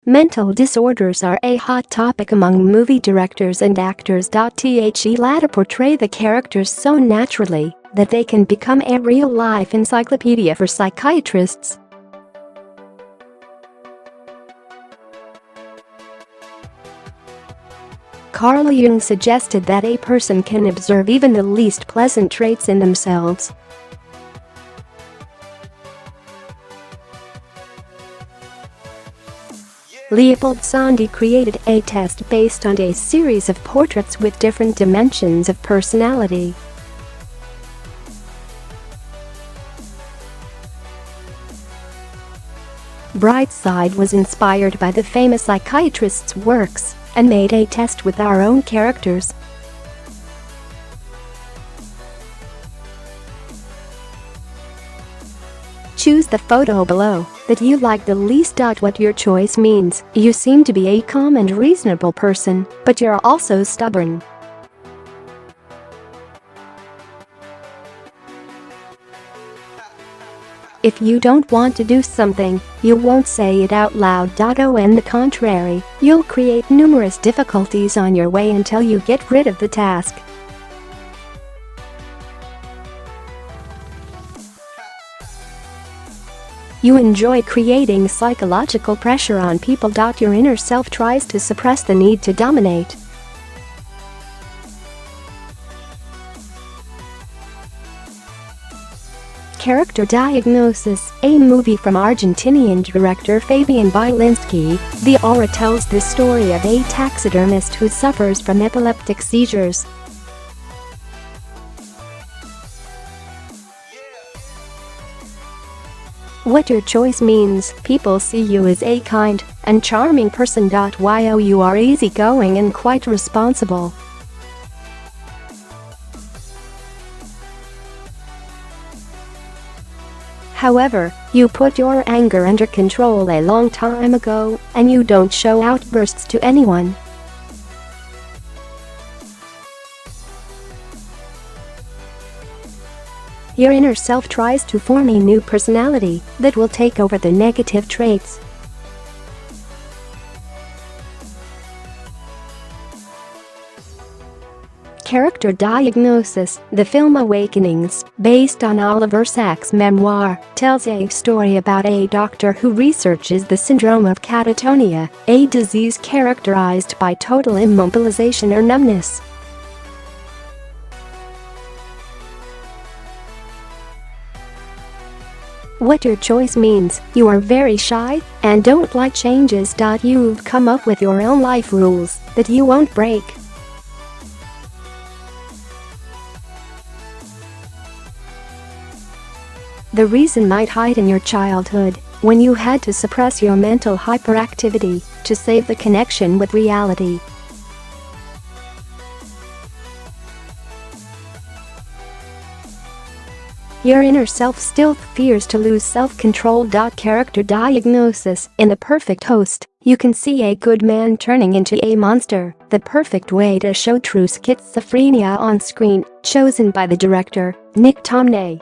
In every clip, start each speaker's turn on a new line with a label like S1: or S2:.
S1: Mental disorders are a hot topic among movie directors and actors. The latter portray the characters so naturally that they can become a real-life encyclopedia for psychiatrists. Carl Jung suggested that a person can observe even the least pleasant traits in themselves. Léopold created a test based on a series of portraits with different dimensions of personality. Brightside was inspired by the famous psychiatrist's works and made a test with our own characters. Choose the photo below that you like the least. What your choice means: you seem to be a calm and reasonable person, but you're also stubborn. If you don't want to do something, you won't say it out loud. On the contrary, you'll create numerous difficulties on your way until you get rid of the task. You enjoy creating psychological pressure on people. Your inner self tries to suppress the need to dominate. Character Diagnosis, a movie from Argentinian director Fabián Bielinsky, The Aura tells the story of a taxidermist who suffers from epileptic seizures. What your choice means: people see you as a kind and charming person. You are easygoing and quite responsible. However, you put your anger under control a long time ago, and you don't show outbursts to anyone. Your inner self tries to form a new personality that will take over the negative traits. Character Diagnosis, the film Awakenings, based on Oliver Sacks' memoir, tells a story about a doctor who researches the syndrome of catatonia, a disease characterized by total immobilization or numbness. What your choice means: you are very shy and don't like changes. You've come up with your own life rules that you won't break. The reason might hide in your childhood, when you had to suppress your mental hyperactivity to save the connection with reality. Your inner self still fears to lose self-control. Character Diagnosis, in The Perfect Host, you can see a good man turning into a monster, the perfect way to show true schizophrenia on screen, chosen by the director, Tomnay.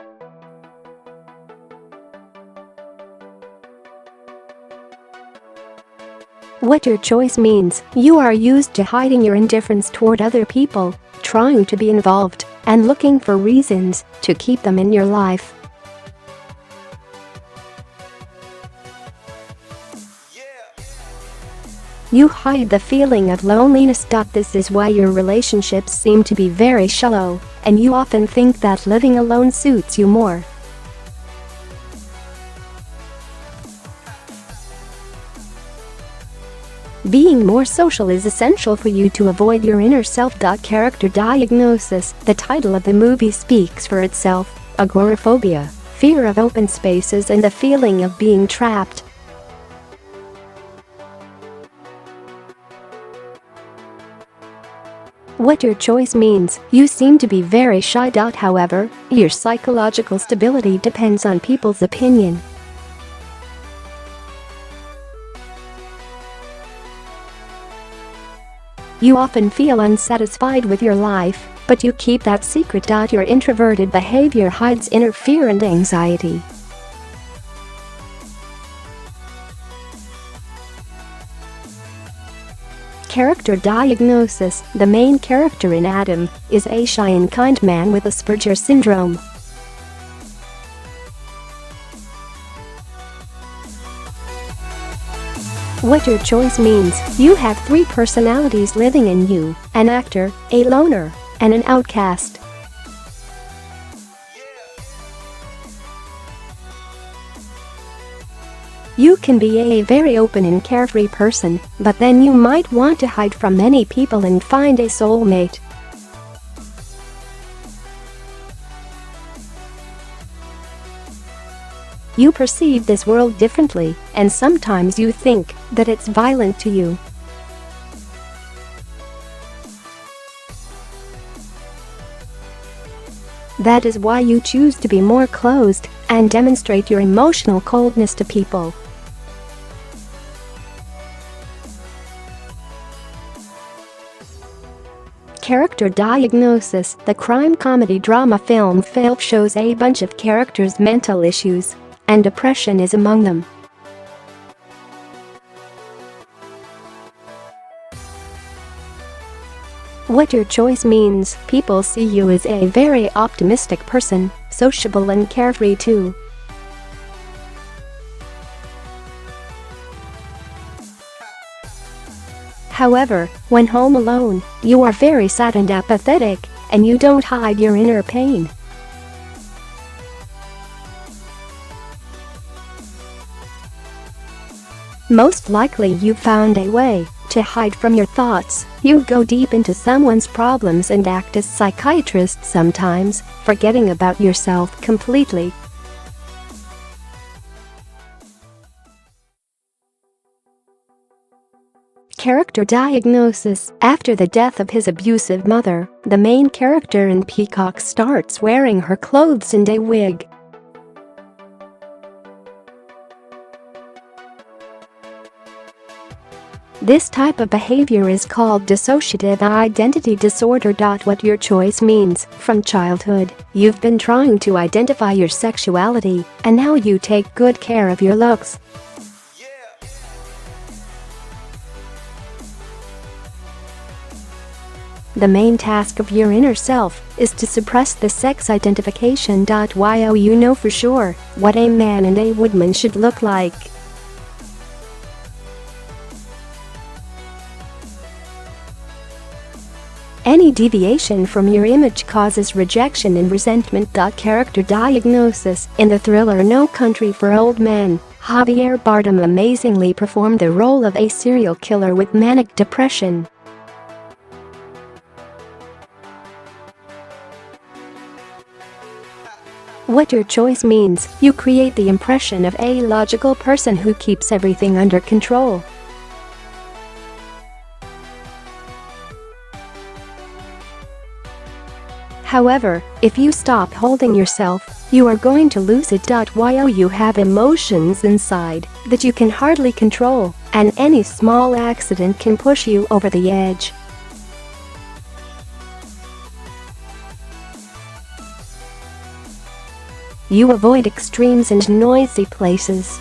S1: What your choice means: you are used to hiding your indifference toward other people, trying to be involved, and looking for reasons to keep them in your life. You hide the feeling of loneliness. This is why your relationships seem to be very shallow, and you often think that living alone suits you more. Being more social is essential for you to avoid your inner self. Character Diagnosis, the title of the movie speaks for itself: agoraphobia, fear of open spaces and the feeling of being trapped. What your choice means: you seem to be very shy. However, your psychological stability depends on people's opinion. You often feel unsatisfied with your life, but you keep that secret. Your introverted behavior hides inner fear and anxiety. Character diagnosis. The main character in Adam is a shy and kind man with Asperger's syndrome. What your choice means. You have 3 personalities living in you: an actor, a loner, and an outcast. You can be a very open and carefree person, but then you might want to hide from many people and find a soulmate. You perceive this world differently, and sometimes you think that it's violent to you. That is why you choose to be more closed and demonstrate your emotional coldness to people. Character diagnosis. The crime comedy drama film Fail shows a bunch of characters' mental issues, and depression is among them. What your choice means. People see you as a very optimistic person, sociable and carefree too. However, when home alone, you are very sad and apathetic, and you don't hide your inner pain. Most likely you found a way to hide from your thoughts. You go deep into someone's problems and act as psychiatrists sometimes, forgetting about yourself completely. Character diagnosis. After the death of his abusive mother, the main character in Peacock starts wearing her clothes and a wig. This type of behavior is called dissociative identity disorder. What your choice means. From childhood, you've been trying to identify your sexuality, and now you take good care of your looks. The main task of your inner self is to suppress the sex identification. While you know for sure what a man and a woman should look like. Any deviation from your image causes rejection and resentment. Character diagnosis. In the thriller No Country for Old Men, Javier Bardem amazingly performed the role of a serial killer with manic depression. What your choice means. You create the impression of a logical person who keeps everything under control. However, if you stop holding yourself, you are going to lose it. While you have emotions inside that you can hardly control, and any small accident can push you over the edge. You avoid extremes and noisy places.